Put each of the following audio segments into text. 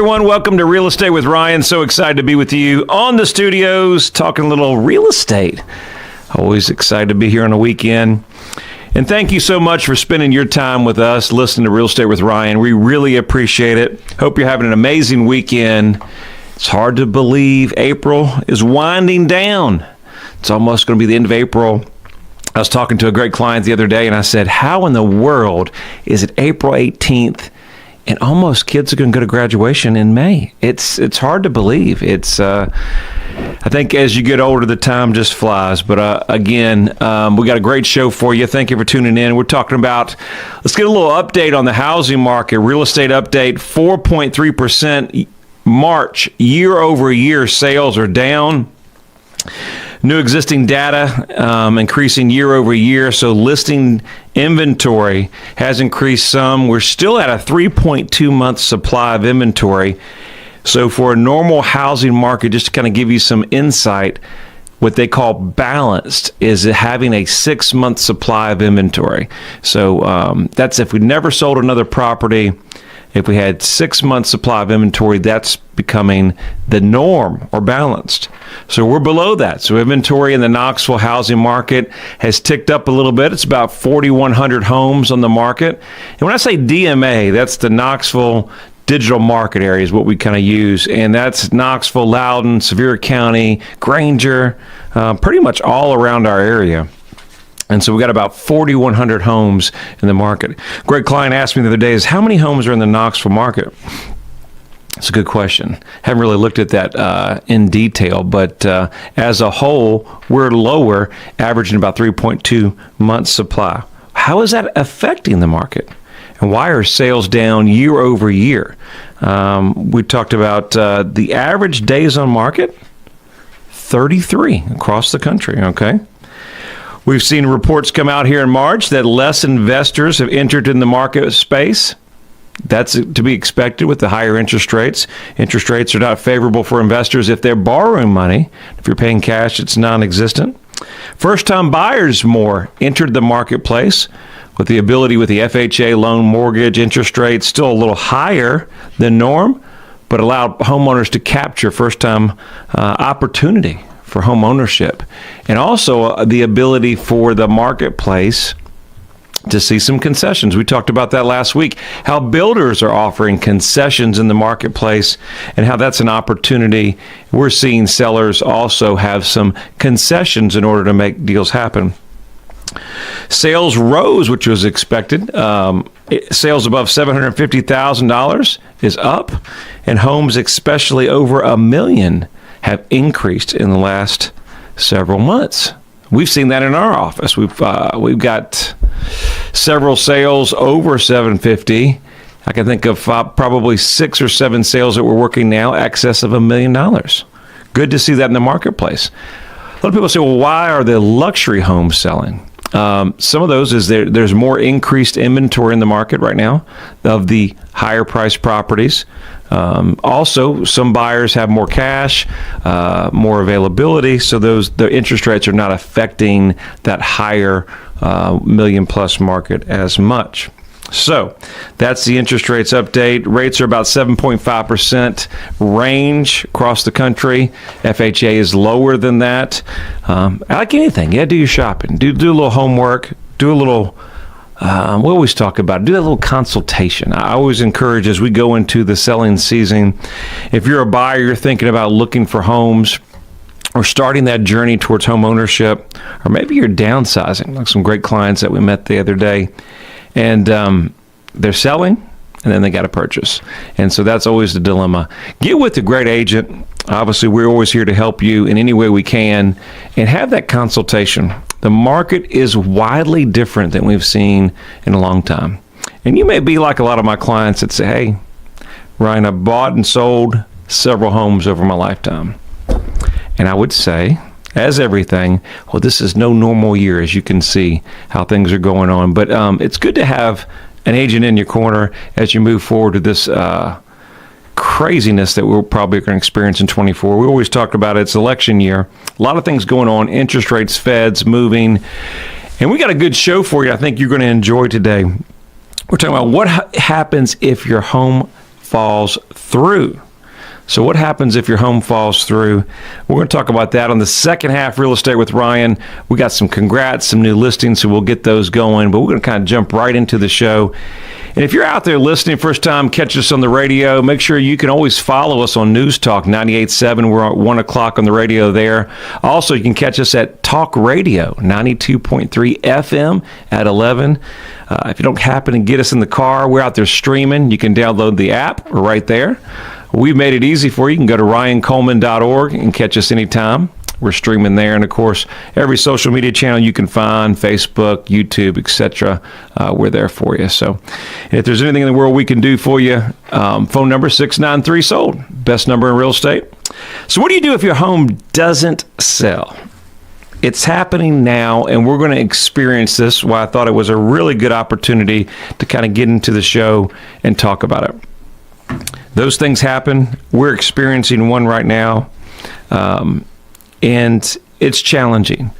everyone. Welcome to Real Estate with Ryan. So excited to be with you on the studios, talking a little real estate. Always excited to be here on a weekend. And thank you so much for spending your time with us, listening to Real Estate with Ryan. We really appreciate it. Hope you're having an amazing weekend. It's hard to believe April is winding down. It's almost going to be the end of April. I was talking to a great client the other day, and I said, how in the world is it April 18th? And almost kids are going to go to graduation in May. It's hard to believe. I think as you get older, the time just flies. But again, we got a great show for you. Thank you for tuning in. We're talking about, let's get a little update on the housing market. Real estate update, 4.3% March year over year sales are down. New existing data increasing year over year, so listing inventory has increased some. We're still at a 3.2 month supply of inventory. So for a normal housing market, just to kind of give you some insight, what they call balanced is having a 6 month supply of inventory. So that's if we never sold another property. If we had 6 months supply of inventory, that's becoming the norm or balanced. So we're below that. So inventory in the Knoxville housing market has ticked up a little bit. It's about 4,100 homes on the market. And when I say DMA, that's the Knoxville digital market area is what we kind of use. And that's Knoxville, Loudoun, Sevier County, Granger, pretty much all around our area. And so we got about 4,100 homes in the market. Great client asked me the other day is how many homes are in the Knoxville market? It's a good question. Haven't really looked at that in detail, but as a whole, we're lower, averaging about 3.2 months supply. How is that affecting the market? And why are sales down year over year? We talked about the average days on market, 33 across the country, okay? We've seen reports come out here in March that less investors have entered in the market space. That's to be expected with the higher interest rates. Interest rates are not favorable for investors if they're borrowing money. If you're paying cash, it's non-existent. First-time buyers more entered the marketplace with the ability with the FHA loan mortgage interest rates still a little higher than norm, but allowed homeowners to capture first-time opportunity for home ownership, and also the ability for the marketplace to see some concessions. We talked about that last week, how builders are offering concessions in the marketplace and how that's an opportunity. We're seeing sellers also have some concessions in order to make deals happen. Sales rose, which was expected. Sales above $750,000 is up, and homes especially over $1 million have increased in the last several months. We've seen that in our office. We've got several sales over $750,000. I can think of probably 6 or 7 sales that we're working now, excess of $1 million. Good to see that in the marketplace. A lot of people say, well, why are the luxury homes selling? Some of those is there's more increased inventory in the market right now of the higher priced properties. Also, some buyers have more cash, more availability, so the interest rates are not affecting that higher million plus market as much. So that's the interest rates update. Rates are about 7.5% range across the country. FHA is lower than that. Like anything, do your shopping. Do a little homework. Do a little, we always talk about, do a little consultation. I always encourage as we go into the selling season, if you're a buyer, you're thinking about looking for homes or starting that journey towards home ownership, or maybe you're downsizing, like some great clients that we met the other day. And they're selling, and then they got to purchase. And so that's always the dilemma. Get with a great agent. Obviously, we're always here to help you in any way we can, and have that consultation. The market is widely different than we've seen in a long time. And you may be like a lot of my clients that say, hey, Ryan, I bought and sold several homes over my lifetime. And I would say, as everything, well, this is no normal year, as you can see how things are going on. But it's good to have an agent in your corner as you move forward to this craziness that we're probably going to experience in 24. We always talk about it's election year. A lot of things going on, interest rates, feds moving. And we got a good show for you I think you're going to enjoy today. We're talking about what happens if your home falls through. So what happens if your home falls through? We're going to talk about that on the second half, Real Estate with Ryan. We got some congrats, some new listings, so we'll get those going. But we're going to kind of jump right into the show. And if you're out there listening, first time, catch us on the radio, make sure you can always follow us on News Talk 98.7. We're at 1 o'clock on the radio there. Also, you can catch us at Talk Radio 92.3 FM at 11. If you don't happen to get us in the car, we're out there streaming. You can download the app. We're right there. We've made it easy for you. You can go to ryancoleman.org and catch us anytime. We're streaming there. And, of course, every social media channel you can find, Facebook, YouTube, etc., we're there for you. So if there's anything in the world we can do for you, phone number 693-SOLD, best number in real estate. So what do you do if your home doesn't sell? It's happening now, and we're going to experience this. Why I thought it was a really good opportunity to kind of get into the show and talk about it. Those things happen. We're experiencing one right now, and it's challenging.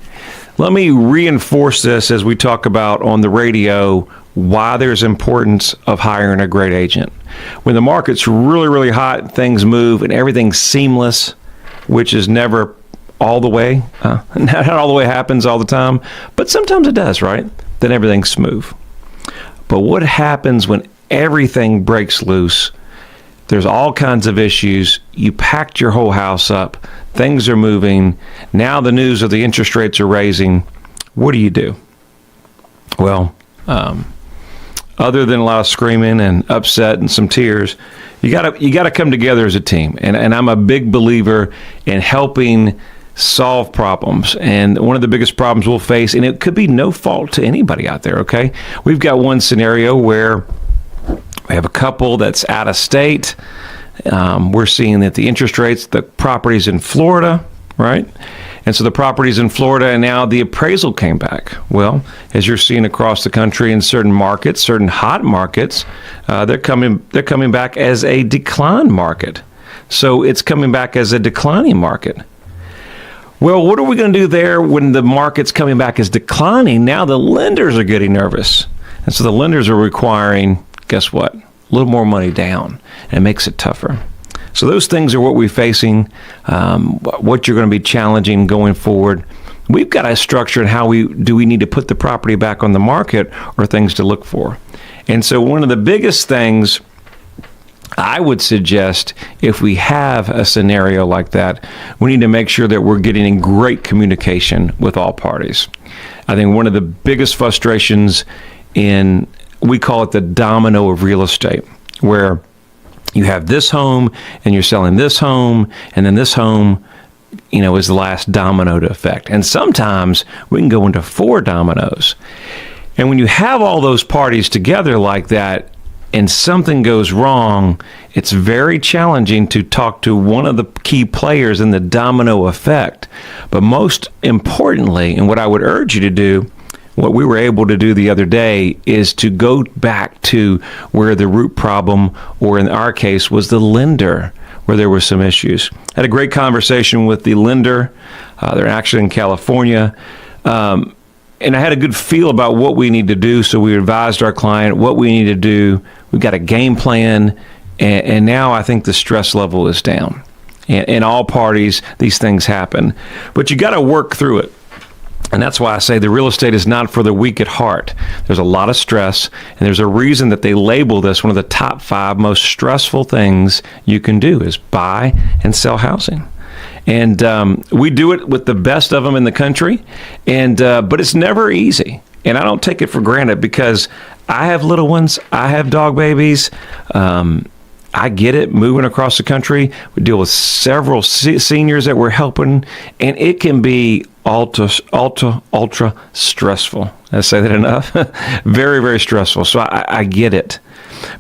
Let me reinforce this as we talk about on the radio why there's importance of hiring a great agent. When the market's really, really hot, things move, and everything's seamless, which is never all the way. Not all the way happens all the time, but sometimes it does, right? Then everything's smooth. But what happens when everything breaks loose? There's all kinds of issues. You packed your whole house up. Things are moving. Now the news of the interest rates are raising. What do you do? Well, other than a lot of screaming and upset and some tears, you gotta come together as a team. And I'm a big believer in helping solve problems. And one of the biggest problems we'll face, and it could be no fault to anybody out there, okay? We've got one scenario where we have a couple that's out of state. We're seeing that the interest rates, the property's in Florida, right? And so the property's in Florida, and now the appraisal came back. Well, as you're seeing across the country in certain markets, certain hot markets, they're coming back as a decline market. So it's coming back as a declining market. Well, what are we going to do there when the market's coming back as declining? Now the lenders are getting nervous. And so the lenders are requiring, guess what? A little more money down, and it makes it tougher. So those things are what we're facing, what you're going to be challenging going forward. We've got a structure in how we need to put the property back on the market or things to look for. And so one of the biggest things I would suggest, if we have a scenario like that, we need to make sure that we're getting in great communication with all parties. I think one of the biggest frustrations we call it the domino of real estate, where you have this home and you're selling this home, and then this home, is the last domino to affect. And sometimes we can go into 4 dominoes. And when you have all those parties together like that, and something goes wrong, it's very challenging to talk to one of the key players in the domino effect. But most importantly, and what I would urge you to do, what we were able to do the other day is to go back to where the root problem, or in our case, was the lender, where there were some issues. I had a great conversation with the lender. They're actually in California. And I had a good feel about what we need to do, so we advised our client what we need to do. We've got a game plan, and now I think the stress level is down. And in all parties, these things happen. But you got to work through it. And that's why I say the real estate is not for the weak at heart. There's a lot of stress, and there's a reason that they label this one of the top 5 most stressful things you can do is buy and sell housing. And we do it with the best of them in the country, but it's never easy. And I don't take it for granted, because I have little ones, I have dog babies. I get it, moving across the country. We deal with several seniors that we're helping, and it can be ultra stressful. Did I say that enough? Very, very stressful. So I get it.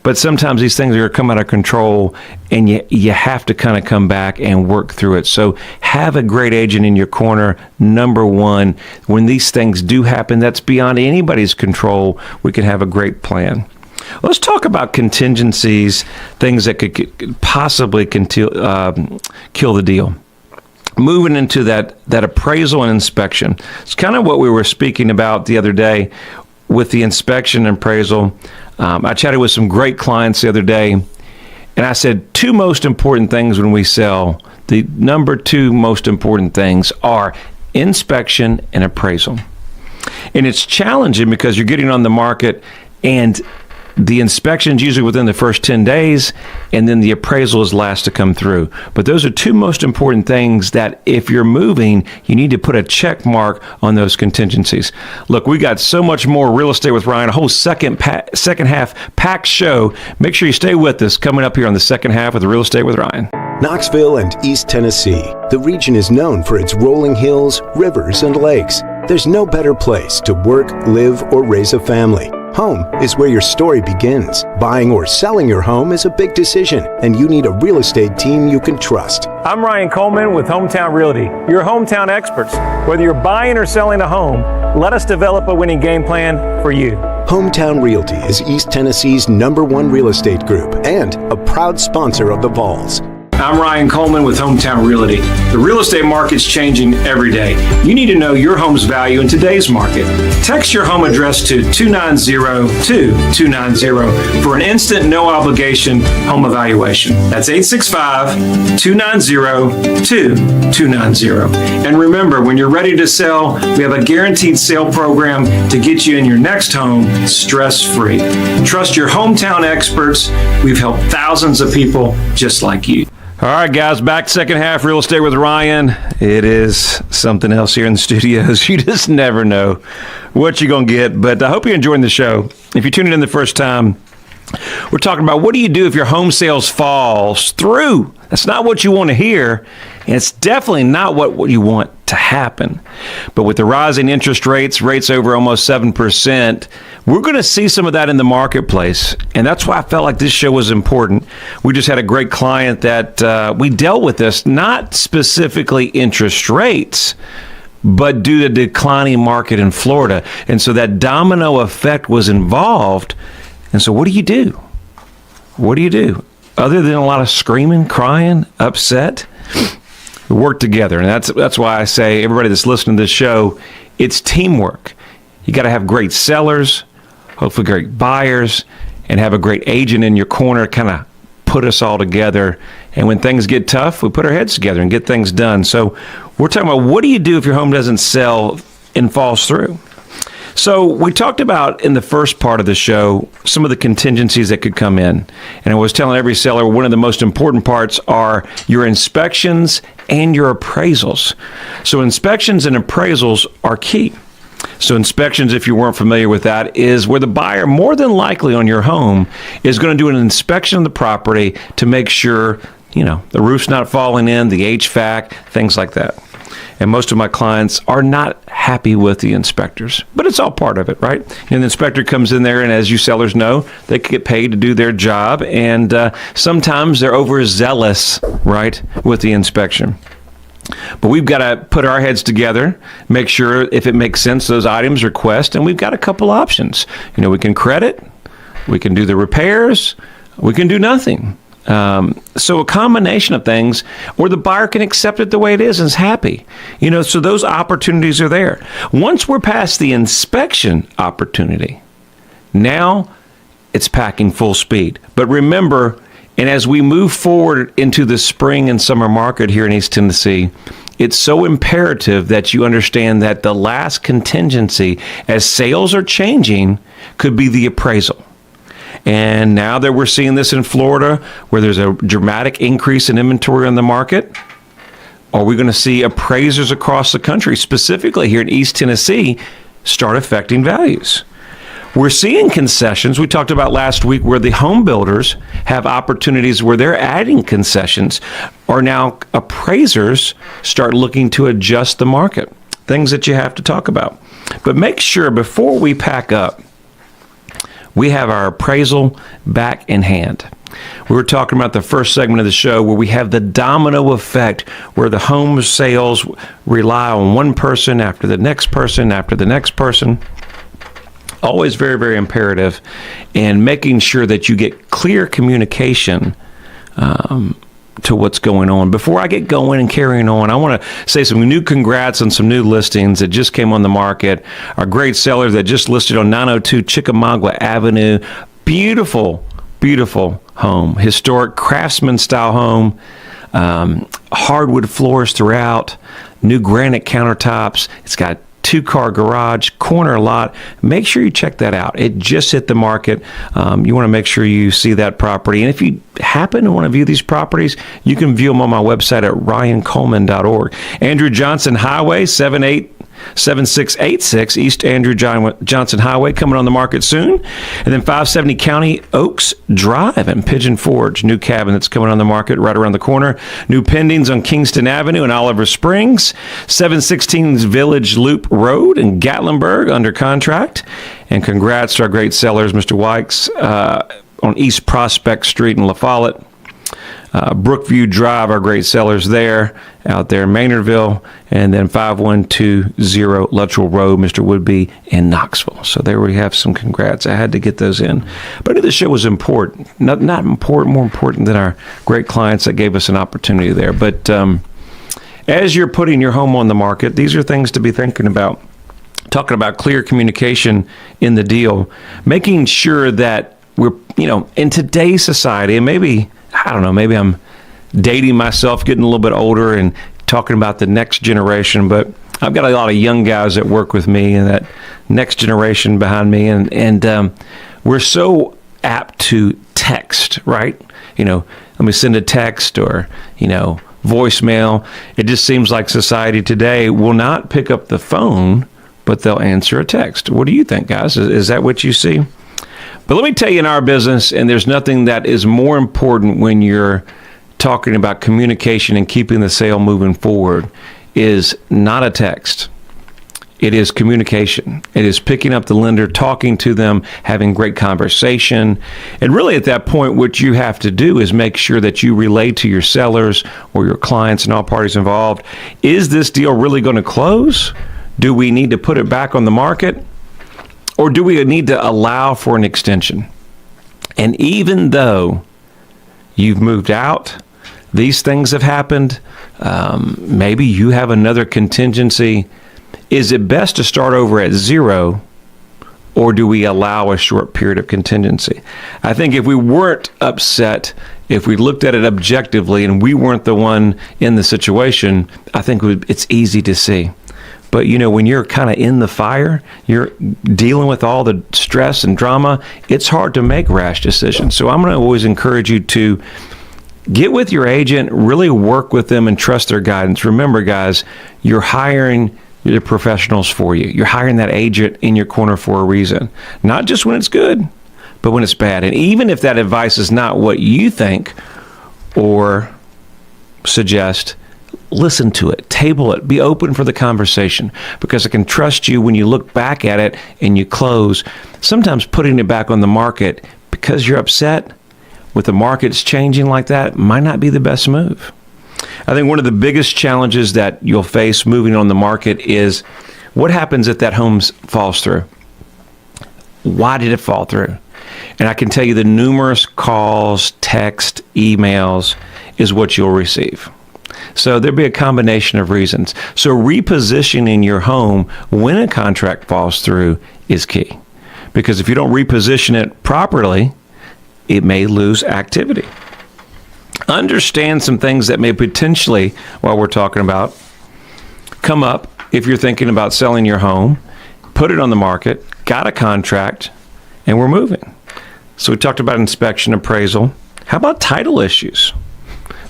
But sometimes these things are going to come out of control, and you have to kind of come back and work through it. So have a great agent in your corner. Number one, when these things do happen, that's beyond anybody's control, we can have a great plan. Let's talk about contingencies, things that could possibly kill the deal. Moving into that appraisal and inspection. It's kind of what we were speaking about the other day with the inspection and appraisal. I chatted with some great clients the other day, And I said, two most important things when we sell. The number two most important things are inspection and appraisal. And it's challenging because you're getting on the market and the inspection's usually within the first 10 days, and then the appraisal is last to come through. But those are two most important things that if you're moving, you need to put a check mark on those contingencies. Look, we got so much more Real Estate with Ryan, a whole second half packed show. Make sure you stay with us coming up here on the second half of the Real Estate with Ryan. Knoxville and East Tennessee. The region is known for its rolling hills, rivers, and lakes. There's no better place to work, live, or raise a family. Home is where your story begins. Buying or selling your home is a big decision, and you need a real estate team you can trust. I'm Ryan Coleman with Hometown Realty, your hometown experts. Whether you're buying or selling a home, let us develop a winning game plan for you. Hometown Realty is East Tennessee's #1 real estate group and a proud sponsor of the Vols. I'm Ryan Coleman with Hometown Realty. The real estate market's changing every day. You need to know your home's value in today's market. Text your home address to 290-2290 for an instant, no obligation home evaluation. That's 865-290-2290. And remember, when you're ready to sell, we have a guaranteed sale program to get you in your next home stress-free. Trust your hometown experts. We've helped thousands of people just like you. All right, guys, back second half, Real Estate with Ryan. It is something else here in the studios. You just never know what you're going to get, but I hope you're enjoying the show. If you're tuning in the first time, we're talking about what do you do if your home sales falls through? That's not what you want to hear, and it's definitely not what you want to happen. But with the rising interest rates over almost 7%, we're going to see some of that in the marketplace, and that's why I felt like this show was important. We just had a great client that we dealt with this, not specifically interest rates, but due to the declining market in Florida. And so that domino effect was involved. And so what do you do? What do you do? Other than a lot of screaming, crying, upset, we work together. And that's why I say, everybody that's listening to this show, it's teamwork. You got to have great sellers, hopefully great buyers, and have a great agent in your corner to kind of put us all together. And when things get tough, we put our heads together and get things done. So we're talking about what do you do if your home doesn't sell and falls through? So we talked about in the first part of the show some of the contingencies that could come in. And I was telling every seller one of the most important parts are your inspections and your appraisals. So inspections and appraisals are key. So inspections, if you weren't familiar with that, is where the buyer more than likely on your home is going to do an inspection of the property to make sure, the roof's not falling in, the HVAC, things like that. And most of my clients are not happy with the inspectors, but it's all part of it, right? And the inspector comes in there, and as you sellers know, they get paid to do their job, and sometimes they're overzealous, right, with the inspection. But we've got to put our heads together, make sure if it makes sense, those items request, and we've got a couple options. We can credit, we can do the repairs, we can do nothing. So a combination of things, or the buyer can accept it the way it is and is happy. So those opportunities are there. Once we're past the inspection opportunity, now it's packing full speed. But remember, and as we move forward into the spring and summer market here in East Tennessee, it's so imperative that you understand that the last contingency, as sales are changing, could be the appraisal. And now that we're seeing this in Florida, where there's a dramatic increase in inventory on the market, are we going to see appraisers across the country, specifically here in East Tennessee, start affecting values? We're seeing concessions. We talked about last week where the home builders have opportunities where they're adding concessions, or now appraisers start looking to adjust the market. Things that you have to talk about. But make sure before we pack up, we have our appraisal back in hand. We were talking about the first segment of the show where we have the domino effect, where the home sales rely on one person after the next person after the next person. Always very, very imperative, and making sure that you get clear communication to what's going on. Before I get going and carrying on, I want to say some new congrats on some new listings that just came on the market. Our great sellers that just listed on 902 𝐘𝐿𝐄𝐍𝐶𝐿 Avenue. Beautiful, beautiful home. Historic craftsman style home, hardwood floors throughout, new granite countertops. It's got 2-car garage, corner lot. Make sure you check that out. It just hit the market. You want to make sure you see that property. And if you happen to want to view these properties, you can view them on my website at ryancoleman.org. Andrew Johnson Highway, 7686 East Andrew Johnson Highway, coming on the market soon. And then 570 County Oaks Drive in Pigeon Forge, new cabin that's coming on the market right around the corner. New pendings on Kingston Avenue in Oliver Springs. 716 Village Loop Road in Gatlinburg under contract. And congrats to our great sellers, Mr. Wykes, on East Prospect Street in La Follette. Brookview Drive, our great sellers there, out there in Maynardville, and then 5120 Luttrell Road, Mr. Woodby in Knoxville. So there we have some congrats. I had to get those in. But I knew the show was important. Not important, more important than our great clients that gave us an opportunity there. But as you're putting your home on the market, these are things to be thinking about. Talking about clear communication in the deal, making sure that we're, in today's society, and maybe I'm dating myself, getting a little bit older and talking about the next generation, but I've got a lot of young guys that work with me and that next generation behind me, and we're so apt to text, right? Let me send a text or, voicemail. It just seems like society today will not pick up the phone, but they'll answer a text. What do you think, guys? Is that what you see? But let me tell you, in our business, and there's nothing that is more important when you're talking about communication and keeping the sale moving forward, is not a text. It is communication. It is picking up the lender, talking to them, having great conversation. And really at that point, what you have to do is make sure that you relay to your sellers or your clients and all parties involved, is this deal really going to close? Do we need to put it back on the market? Or do we need to allow for an extension? And even though you've moved out, these things have happened, maybe you have another contingency, is it best to start over at zero, or do we allow a short period of contingency? I think if we weren't upset, if we looked at it objectively and we weren't the one in the situation, I think it's easy to see. But, when you're kind of in the fire, you're dealing with all the stress and drama, it's hard to make rash decisions. So I'm going to always encourage you to get with your agent, really work with them and trust their guidance. Remember, guys, you're hiring the professionals for you. You're hiring that agent in your corner for a reason. Not just when it's good, but when it's bad. And even if that advice is not what you think or suggest, listen to it, table it, be open for the conversation, because I can trust you when you look back at it and you close. Sometimes putting it back on the market because you're upset with the markets changing like that might not be the best move. I think one of the biggest challenges that you'll face moving on the market is what happens if that home falls through? Why did it fall through? And I can tell you the numerous calls, text, emails is what you'll receive. So there'll be a combination of reasons. So repositioning your home when a contract falls through is key. Because if you don't reposition it properly, it may lose activity. Understand some things that may potentially, while we're talking about, come up if you're thinking about selling your home, put it on the market, got a contract, and we're moving. So we talked about inspection, appraisal. How about title issues?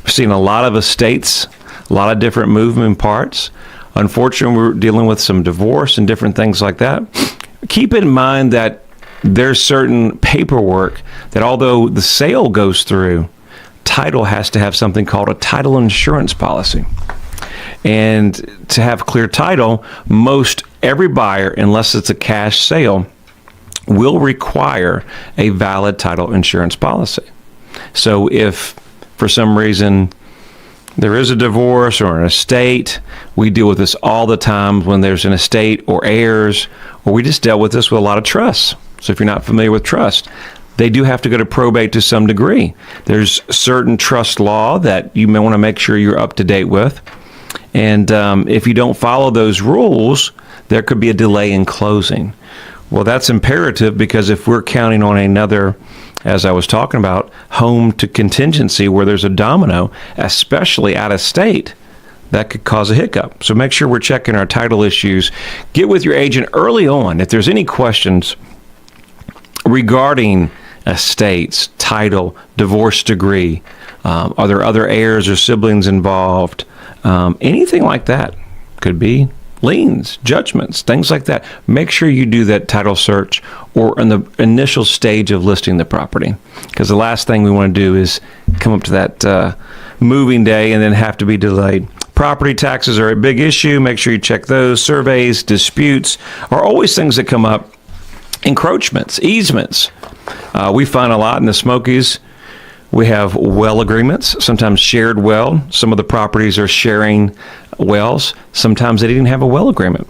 We've seen a lot of estates, a lot of different moving parts. Unfortunately, we're dealing with some divorce and different things like that. Keep in mind that there's certain paperwork that although the sale goes through, title has to have something called a title insurance policy. And to have clear title, most every buyer, unless it's a cash sale, will require a valid title insurance policy. So if for some reason there is a divorce or an estate, we deal with this all the time when there's an estate or heirs, or we just dealt with this with a lot of trusts. So if you're not familiar with trust, they do have to go to probate to some degree. There's certain trust law that you may want to make sure you're up to date with. And if you don't follow those rules, there could be a delay in closing. Well, that's imperative, because if we're counting on another, as I was talking about, home to contingency where there's a domino, especially out of state, that could cause a hiccup. So make sure we're checking our title issues. Get with your agent early on. If there's any questions regarding estates, title, divorce degree, are there other heirs or siblings involved, anything like that, could be liens, judgments, things like that. Make sure you do that title search or in the initial stage of listing the property, because the last thing we want to do is come up to that moving day and then have to be delayed. Property taxes are a big issue. Make sure you check those. Surveys, disputes are always things that come up. Encroachments, easements. We find a lot in the Smokies. We have well agreements, sometimes shared well. Some of the properties are sharing wells. Sometimes they didn't have a well agreement.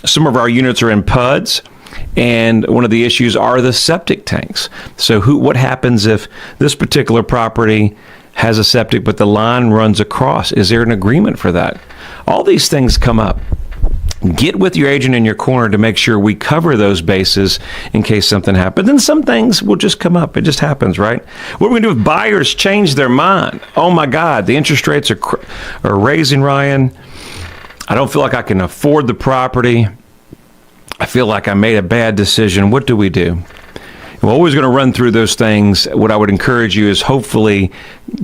Some of our units are in PUDs, and one of the issues are the septic tanks. So what happens if this particular property has a septic, but the line runs across? Is there an agreement for that? All these things come up. Get with your agent in your corner to make sure we cover those bases in case something happens. And some things will just come up. It just happens, right? What are we going to do if buyers change their mind? Oh, my God, the interest rates are raising, Ryan. I don't feel like I can afford the property. I feel like I made a bad decision. What do we do? We're always going to run through those things. What I would encourage you is hopefully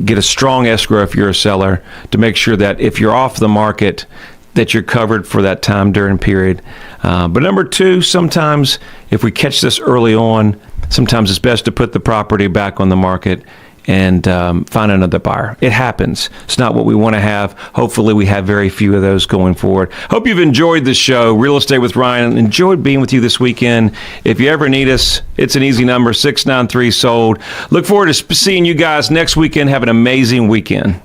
get a strong escrow if you're a seller to make sure that if you're off the market, that you're covered for that time during period. But number two, sometimes if we catch this early on, sometimes it's best to put the property back on the market and find another buyer. It happens. It's not what we want to have. Hopefully we have very few of those going forward. Hope you've enjoyed this show, Real Estate with Ryan. Enjoyed being with you this weekend. If you ever need us, it's an easy number, 693-SOLD. Look forward to seeing you guys next weekend. Have an amazing weekend.